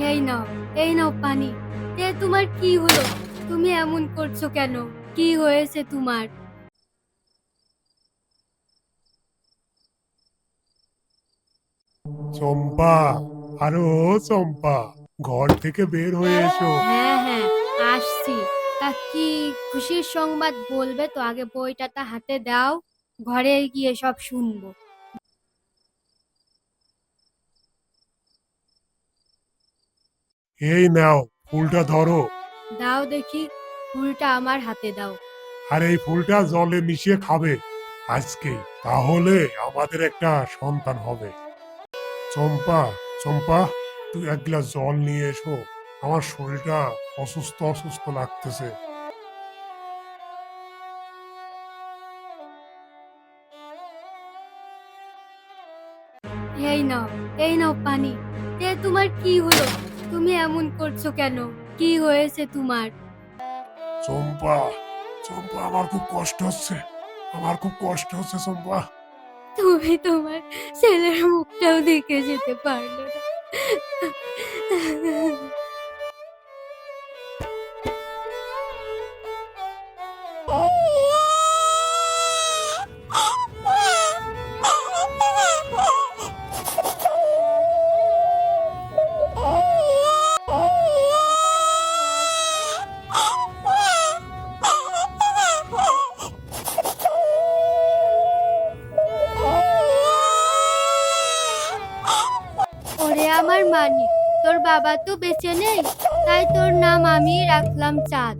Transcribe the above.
এই নাও, এই নাও পানি। তোমার কি হলো? তুমি এমন করছো কেন? কি হয়েছে তোমার? চম্পা, আরে ও চম্পা, ঘর থেকে বের হয়ে এসো। হ্যাঁ হ্যাঁ, আসছি। তা কি খুশির সংবাদ বলবে তো? আগে বইটা হাতে দাও, ঘরে গিয়ে সব শুনবো। এই নাও, ফুলটা ধরো। দাও দেখি, ফুলটা আমার হাতে দাও। আর এই ফুলটা জলে মিশিয়ে খাবে আজকেই, তাহলে আমাদের একটা সন্তান হবে। চম্পা, চম্পা, তুই এক গ্লাস জল নিয়ে এসো। আমার শরীরটা অসুস্থ অসুস্থ লাগতেছে। এই নাও, এই নাও পানি। তোমার কি হলো? তুমি এমন করছো কেন? কি হয়েছে তোমার? চম্পা, চম্পা, আমার খুব কষ্ট হচ্ছে। আমার খুব কষ্ট হচ্ছে চম্পা। তুমি তোমার ছেলের মুখটাও দেখে যেতে পারলে না। ওরে আমার মানিক, তোর বাবা তো বেঁচে নেই, তাই তোর নাম আমি রাখলাম চাঁদ।